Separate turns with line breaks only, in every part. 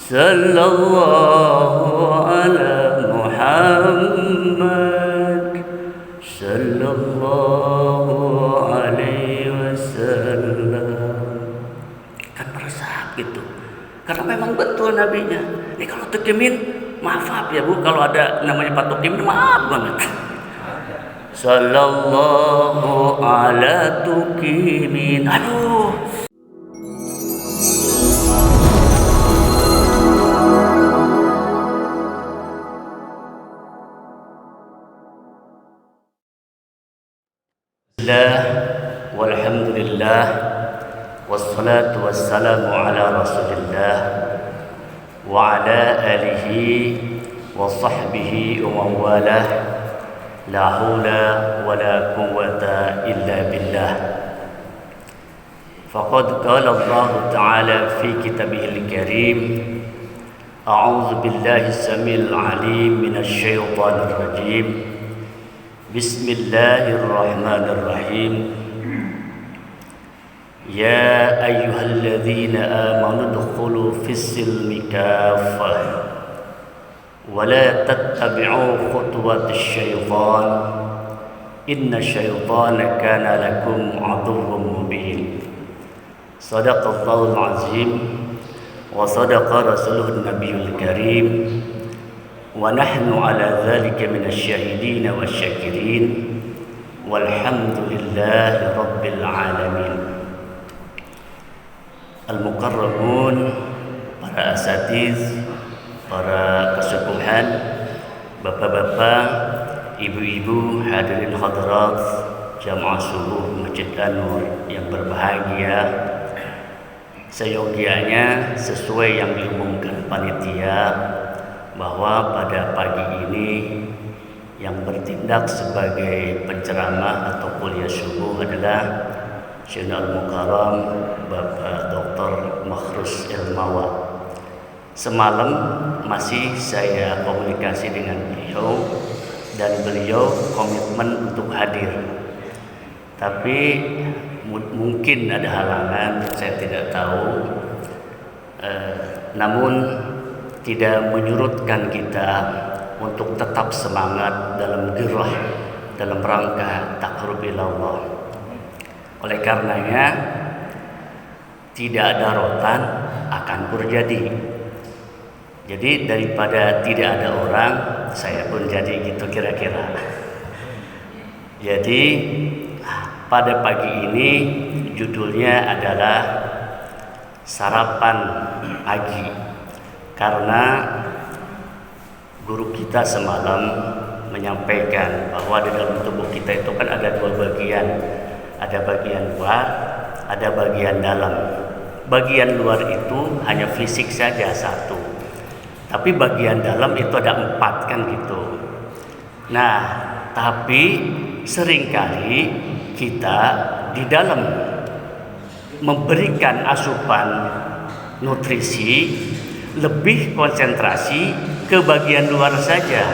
Sallallahu ala Muhammad, sallallahu alaihi wasallam. Kan meresap gitu. Karena memang betul nabinya. Ini kalau tukimin, maaf ya Bu, kalau ada namanya Pak Tukimin, maaf banget. Sallallahu ala tukimin. Aduh. Walhamdulillah, wassalatu wassalamu ala rasulillah wa ala alihi wa sahbihi wa mawalah, la hawla wa la quwwata illa billah. Faqad qala Allah ta'ala fi kitabihil karim, a'udzu billahi samil alim minasy syaithanir rajim. Bismillahirrahmanirrahim. Ya ayyuhalladzina amanu udkhulu fis-silmi kaffah wa la tattabi'u khutuwatis syaitan inna syaitana kana lakum aduwwun mubin. Shadaqallahul azim wa sadaqa rasuluhun nabiyul karim. Wa nahnu ala dzalika minasy syahidin wasyakirin walhamdulillahi rabbil alamin. Al-mukarramun, para asatiz, para kesepuhan, bapak-bapak, ibu-ibu, hadirin hadirat jamaah subuh Masjid An-Nur yang berbahagia, seyogianya sesuai yang diumumkan panitia bahwa pada pagi ini yang bertindak sebagai penceramah atau kuliah subuh adalah Syekhul Al-Mukarram Bapak Dr. Makhrus Ilmawa. Semalam masih saya komunikasi dengan beliau dan beliau komitmen untuk hadir. Tapi mungkin ada halangan, saya tidak tahu. Namun tidak menyurutkan kita untuk tetap semangat dalam girah, dalam rangka taqarrub ila Allah. Oleh karenanya tidak ada rotan akan terjadi. Jadi daripada tidak ada orang, saya pun jadi gitu kira-kira. Jadi pada pagi ini judulnya adalah sarapan pagi. Karena guru kita semalam menyampaikan bahwa di dalam tubuh kita itu kan ada dua bagian. Ada bagian luar, ada bagian dalam. Bagian luar itu hanya fisik saja satu. Tapi bagian dalam itu ada 4 kan gitu. Nah, tapi seringkali kita di dalam memberikan asupan nutrisi lebih konsentrasi ke bagian luar saja,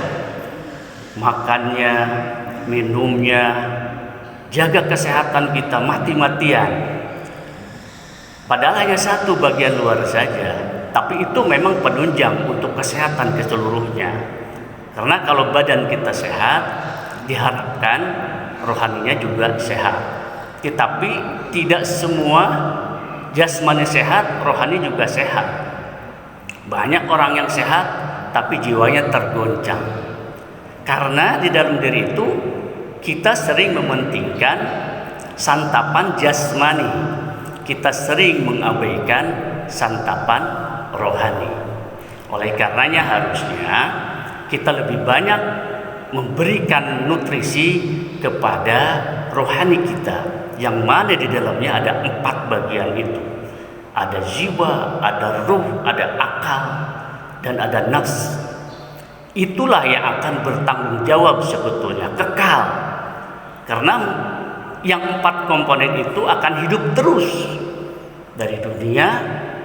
makannya, minumnya, jaga kesehatan kita mati-matian. Padahal hanya satu bagian luar saja, tapi itu memang penunjang untuk kesehatan keseluruhnya. Karena kalau badan kita sehat, diharapkan rohaninya juga sehat. Tetapi tidak semua jasmani sehat, rohani juga sehat. Banyak orang yang sehat tapi jiwanya tergoncang. Karena di dalam diri itu kita sering mementingkan santapan jasmani. Kita sering mengabaikan santapan rohani. Oleh karenanya harusnya kita lebih banyak memberikan nutrisi kepada rohani kita, yang mana di dalamnya ada 4 bagian itu. Ada jiwa, ada ruh, ada akal, dan ada nafs. Itulah yang akan bertanggung jawab sebetulnya, kekal. Karena yang 4 komponen itu akan hidup terus dari dunia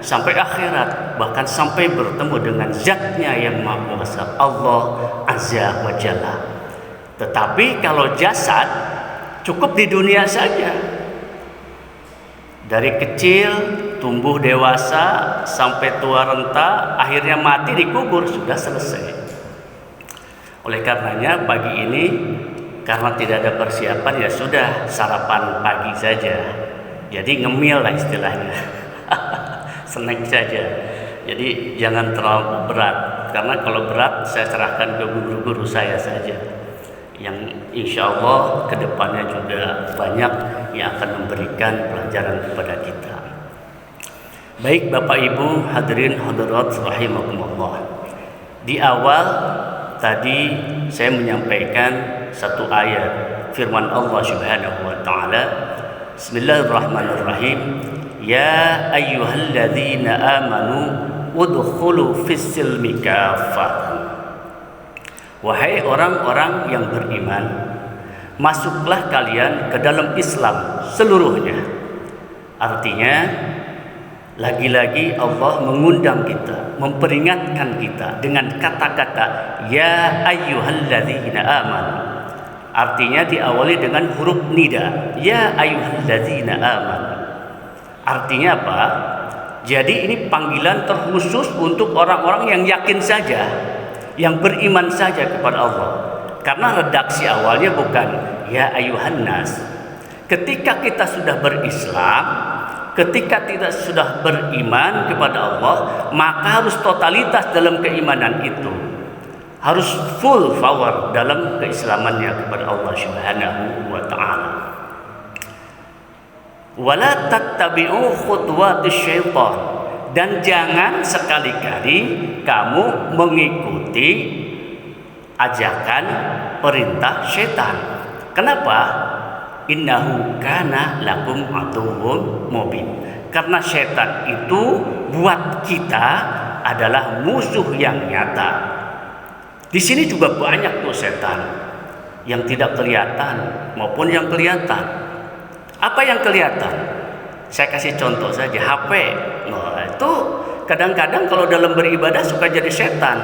sampai akhirat, bahkan sampai bertemu dengan zatnya yang maha kuasa, Allah Azza wa Jalla. Tetapi kalau jasad cukup di dunia saja. Dari kecil tumbuh dewasa sampai tua renta, akhirnya mati dikubur, sudah selesai. Oleh karenanya pagi ini karena tidak ada persiapan, ya sudah sarapan pagi saja. Jadi ngemil lah istilahnya. Snack saja. Jadi jangan terlalu berat, karena kalau berat saya serahkan ke guru-guru saya saja, yang insya Allah kedepannya juga banyak yang akan memberikan pelajaran kepada kita. Baik Bapak Ibu hadirin hadirat rahimakumullah. Di awal tadi saya menyampaikan satu ayat firman Allah Subhanahu wa taala. Bismillahirrahmanirrahim. Ya ayyuhalladzina amanu udkhulu fis-silmi kaffah. Wahai orang-orang yang beriman, masuklah kalian ke dalam Islam seluruhnya. Artinya lagi-lagi Allah mengundang kita, memperingatkan kita dengan kata-kata ya ayyuhalladzina amanu. Artinya diawali dengan huruf nida, ya ayyuhalladzina amanu. Artinya apa? Jadi ini panggilan terkhusus untuk orang-orang yang yakin saja, yang beriman saja kepada Allah. Karena redaksi awalnya bukan ya ayuhan nas. Ketika kita sudah berislam, ketika kita sudah beriman kepada Allah, maka harus totalitas dalam keimanan itu. Harus full power dalam keislamannya kepada Allah Subhanahu wa taala. Wala tattabi'u khutuwatis syaitan, dan jangan sekali-kali kamu mengikuti ajakan perintah syaitan. Kenapa? Innahu kana lakum aduwwun mubin. Karena syaitan itu buat kita adalah musuh yang nyata. Di sini juga banyak tuh setan yang tidak kelihatan maupun yang kelihatan. Apa yang kelihatan? Saya kasih contoh saja, HP. Nah, itu kadang-kadang kalau dalam beribadah suka jadi setan.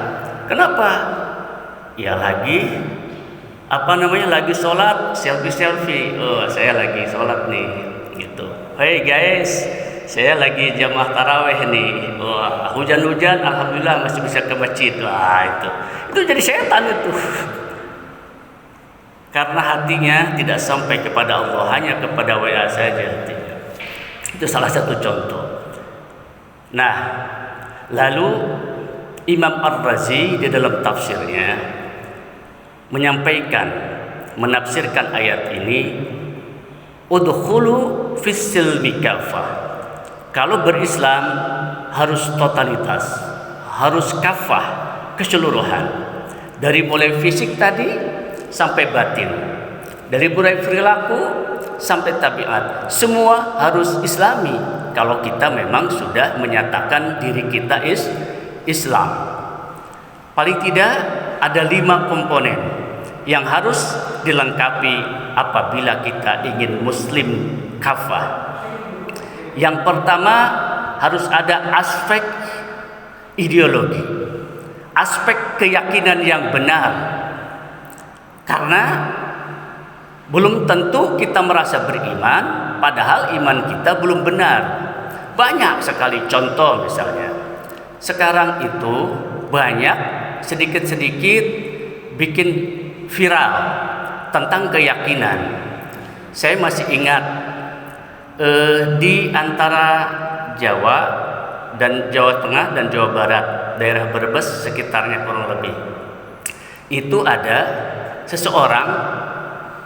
Kenapa? Ya lagi lagi sholat, selfie. Oh, saya lagi sholat nih, gitu. Hey guys, saya lagi jamaah taraweh nih. Wah, hujan-hujan, alhamdulillah masih bisa ke masjid. Wah, itu jadi setan itu. Karena hatinya tidak sampai kepada Allah, hanya kepada WA saja. Itu salah satu contoh. Nah, lalu Imam Ar-Razi di dalam tafsirnya menafsirkan ayat ini, udkhulu fis-silmi kafah. Kalau berislam harus totalitas, harus kafah, keseluruhan. Dari mulai fisik tadi sampai batin, dari mulai perilaku sampai tabiat, semua harus islami. Kalau kita memang sudah menyatakan diri kita Islam, paling tidak ada 5 komponen yang harus dilengkapi apabila kita ingin muslim kafah. Yang pertama, harus ada aspek ideologi, aspek keyakinan yang benar. Karena belum tentu kita merasa beriman, padahal iman kita belum benar. Banyak sekali contoh, misalnya sekarang itu banyak sedikit-sedikit bikin viral tentang keyakinan. Saya masih ingat di antara Jawa dan Jawa Tengah dan Jawa Barat, daerah Brebes sekitarnya kurang lebih, itu ada seseorang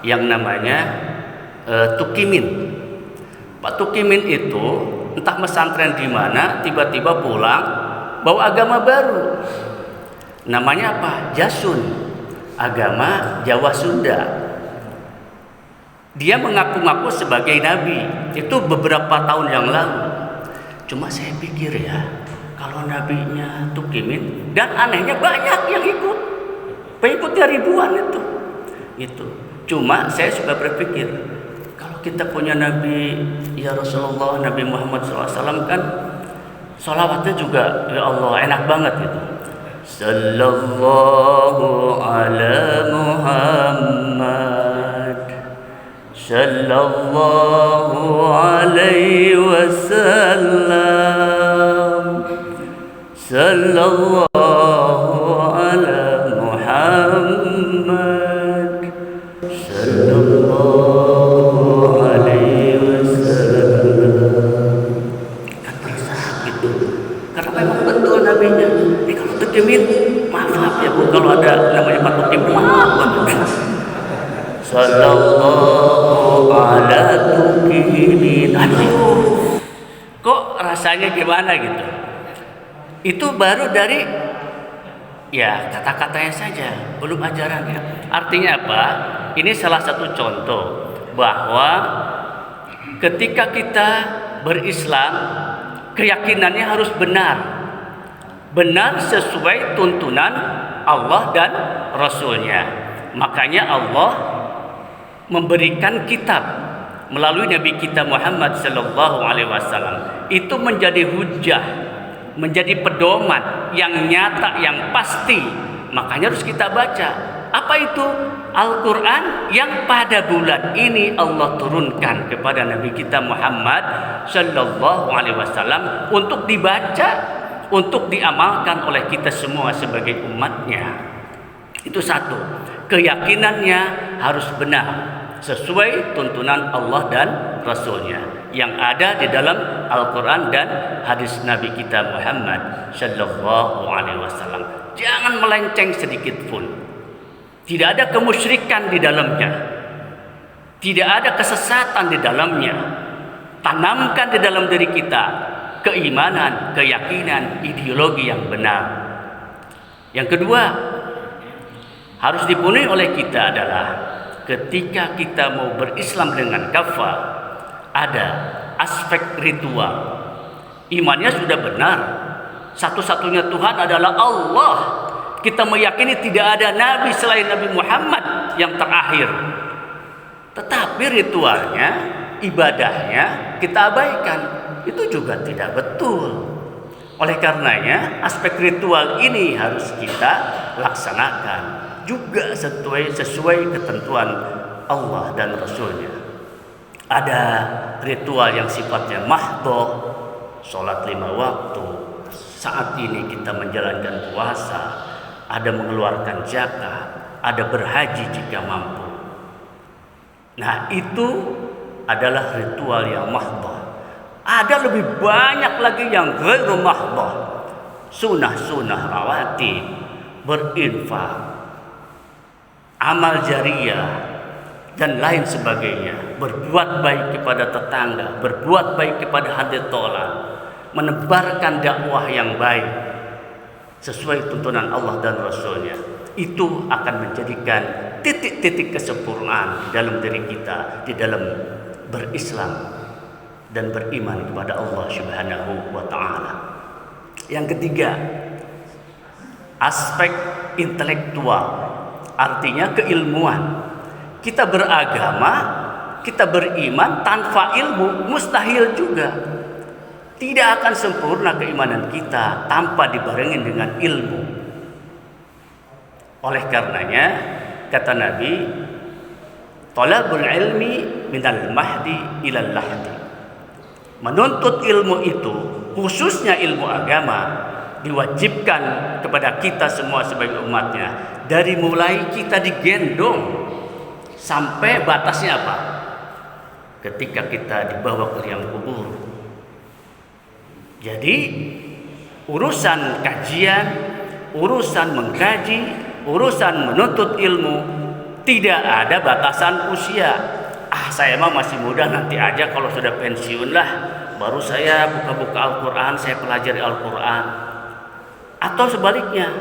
yang namanya Tukimin. Pak Tukimin itu entah pesantren di mana, tiba-tiba pulang bawa agama baru. Namanya apa? Jasun, agama Jawa Sunda. Dia mengaku-ngaku sebagai nabi. Itu beberapa tahun yang lalu. Cuma saya pikir ya, kalau nabinya Tukimin, dan anehnya banyak yang ikut. Pengikutnya ribuan itu. Cuma saya suka berpikir, kalau kita punya Nabi ya Rasulullah, Nabi Muhammad SAW, kan sholawatnya juga ya Allah enak banget gitu. Sallallahu ala Muhammad, sallallahu alaihi wasallam, sallallahu ala Muhammad, sallallahu alaihi wasallam. Kan terasa gitu, karena memang betul nabinya. Ini kalau terjemin, maaf ya Bu, kalau ada namanya Pak Tukim, maaf banget. Sallallahu ala tukimin. Aduh, kok rasanya gimana gitu? Itu baru dari ya kata-katanya saja, belum ajarannya. Artinya apa? Ini salah satu contoh bahwa ketika kita berislam, keyakinannya harus benar, benar sesuai tuntunan Allah dan Rasulnya. Makanya Allah memberikan kitab melalui Nabi kita Muhammad sallallahu alaihi wasallam itu menjadi hujah, menjadi pedoman yang nyata, yang pasti. Makanya harus kita baca. Apa itu? Al-Quran yang pada bulan ini Allah turunkan kepada Nabi kita Muhammad sallallahu alaihi wasallam untuk dibaca, untuk diamalkan oleh kita semua sebagai umatnya. Itu satu. Keyakinannya harus benar sesuai tuntunan Allah dan Rasulnya yang ada di dalam Al-Quran dan hadis Nabi kita Muhammad sallallahu alaihi wasallam. Jangan melenceng sedikit pun. Tidak ada kemusyrikan di dalamnya, tidak ada kesesatan di dalamnya. Tanamkan di dalam diri kita keimanan, keyakinan, ideologi yang benar. Yang kedua harus dipenuhi oleh kita adalah ketika kita mau berislam dengan kafah, ada aspek ritual. Imannya sudah benar, satu-satunya Tuhan adalah Allah. Kita meyakini tidak ada nabi selain Nabi Muhammad yang terakhir. Tetapi ritualnya, ibadahnya kita abaikan. Itu juga tidak betul. Oleh karenanya aspek ritual ini harus kita laksanakan juga sesuai ketentuan Allah dan Rasulnya. Ada ritual yang sifatnya mahdhah, sholat 5 waktu. Saat ini kita menjalankan puasa, ada mengeluarkan zakat, ada berhaji jika mampu. Nah, itu adalah ritual yang mahdhah. Ada lebih banyak lagi yang ghairu mahdhah. Sunnah-sunnah rawatib, berinfak, amal jariyah dan lain sebagainya, berbuat baik kepada tetangga, berbuat baik kepada hati tolak, menebarkan dakwah yang baik sesuai tuntunan Allah dan Rasulnya. Itu akan menjadikan titik-titik kesempurnaan di dalam diri kita, di dalam berislam dan beriman kepada Allah Subhanahu wa ta'ala. Yang ketiga, aspek intelektual. Artinya keilmuan. Kita beragama, kita beriman tanpa ilmu mustahil juga. Tidak akan sempurna keimanan kita tanpa dibarengi dengan ilmu. Oleh karenanya kata Nabi, talabul ilmi minal mahdi ilal lahdi. Menuntut ilmu itu, khususnya ilmu agama, diwajibkan kepada kita semua sebagai umatnya. Dari mulai kita digendong sampai batasnya apa? Ketika kita dibawa ke liang kubur. Jadi urusan kajian, urusan mengkaji, urusan menuntut ilmu tidak ada batasan usia. Saya mah masih muda, nanti aja kalau sudah pensiun lah baru saya buka-buka Al-Quran, saya pelajari Al-Quran. Atau sebaliknya,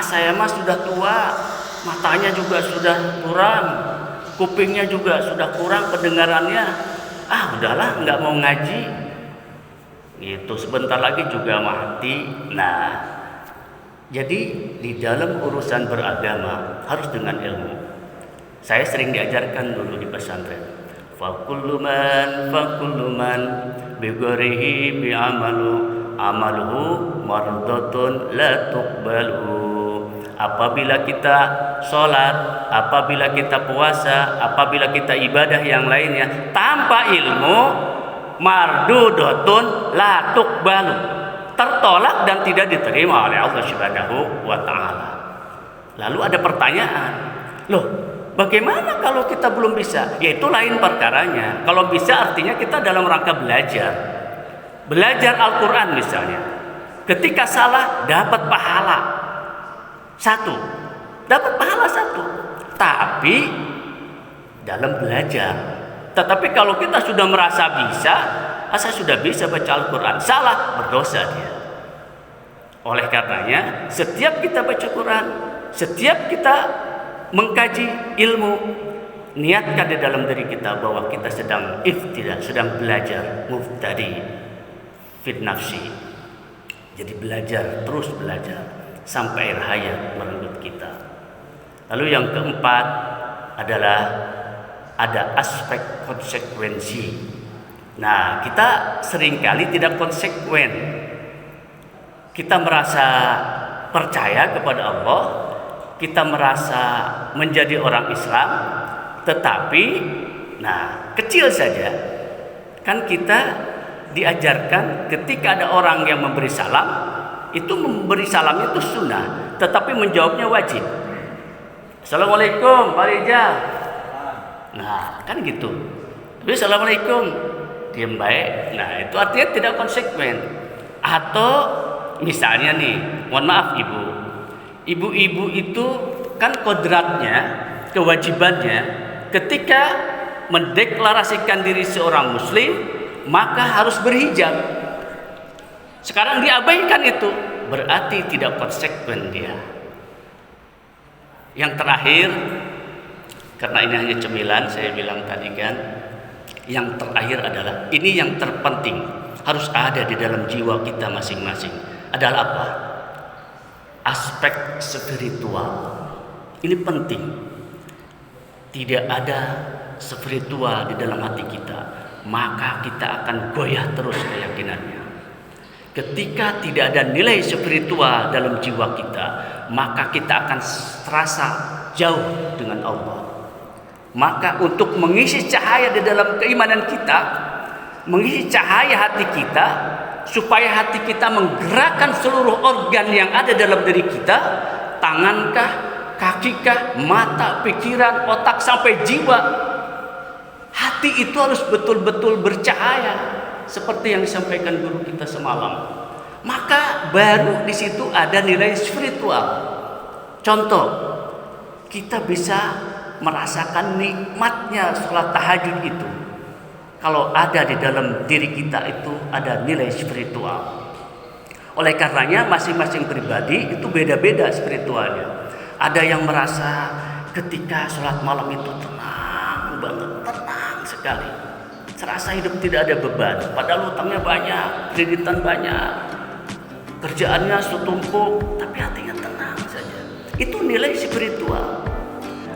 saya mah sudah tua, matanya juga sudah kurang, kupingnya juga sudah kurang pendengarannya, udahlah nggak mau ngaji, gitu, sebentar lagi juga mati. Nah, jadi di dalam urusan beragama harus dengan ilmu. Saya sering diajarkan dulu di pesantren, fakullu man bigorihi bi'amaluhu mardatun la tuqbalu. apabila kita sholat, apabila kita puasa, apabila kita ibadah yang lainnya tanpa ilmu, mardudotun la tuqbalu, tertolak dan tidak diterima oleh Allah Subhanahu wa taala. Lalu ada pertanyaan, loh, bagaimana kalau kita belum bisa? Ya itu lain perkaranya. Kalau bisa artinya kita dalam rangka belajar. Belajar Al-Quran misalnya. Ketika salah dapat pahala 1. Dapat pahala 1. Tapi dalam belajar. Tetapi kalau kita sudah merasa bisa, saya sudah bisa baca Al-Quran, salah, berdosa dia. Oleh karenanya, setiap kita baca Quran, setiap kita mengkaji ilmu, niatkan di dalam diri kita bahwa kita sedang iftida, sedang belajar, mubtadi fit nafsi. Jadi belajar, terus belajar sampai akhir hayat merenggut kita. Lalu yang keempat adalah ada aspek konsekuensi. Nah, kita seringkali tidak konsekuen. Kita merasa percaya kepada Allah, kita merasa menjadi orang Islam, tetapi nah, kecil saja. Kan kita diajarkan ketika ada orang yang memberi salam, itu memberi salam itu sunnah, tetapi menjawabnya wajib. Assalamualaikum Pak Rijal. Nah, kan gitu. Tapi assalamualaikum, diam baik. Nah, itu artinya tidak konsekuen. Atau misalnya nih, mohon maaf ibu, ibu-ibu itu kan kodratnya, kewajibannya ketika mendeklarasikan diri seorang muslim, maka harus berhijab. Sekarang diabaikan itu, berarti tidak konsekuen dia. Yang terakhir, karena ini hanya cemilan, saya bilang tadi kan, yang terakhir adalah, ini yang terpenting, harus ada di dalam jiwa kita masing-masing. Adalah apa? Aspek spiritual. Ini penting. Tidak ada spiritual di dalam hati kita, maka kita akan goyah terus keyakinannya. Ketika tidak ada nilai spiritual dalam jiwa kita, maka kita akan terasa jauh dengan Allah. Maka untuk mengisi cahaya di dalam keimanan kita, mengisi cahaya hati kita, supaya hati kita menggerakkan seluruh organ yang ada dalam diri kita, tangankah, kakikah, mata, pikiran, otak sampai jiwa. Hati itu harus betul-betul bercahaya seperti yang disampaikan guru kita semalam. Maka baru di situ ada nilai spiritual. Contoh, kita bisa merasakan nikmatnya sholat tahajud itu kalau ada di dalam diri kita itu ada nilai spiritual. Oleh karenanya masing-masing pribadi itu beda-beda spiritualnya. Ada yang merasa ketika sholat malam itu tenang banget, tenang sekali, serasa hidup tidak ada beban, padahal utangnya banyak, kreditan banyak, kerjaannya setumpuk, tapi hatinya tenang saja. Itu nilai spiritual.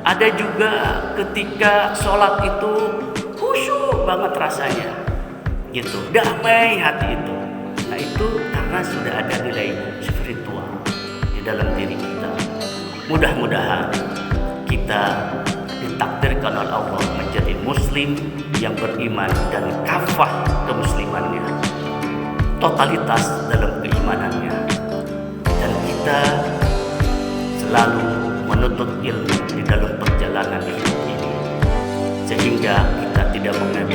Ada juga ketika sholat itu khusyuk banget rasanya, gitu, damai hati itu. Nah itu karena sudah ada nilai spiritual di dalam diri kita. Mudah-mudahan kita ditakdirkan oleh Allah menjadi muslim yang beriman dan kafah kemuslimannya, totalitas dalam keimanannya, dan kita selalu menuntut ilmu di dalam perjalanan hidup ini, sehingga kita tidak mengambil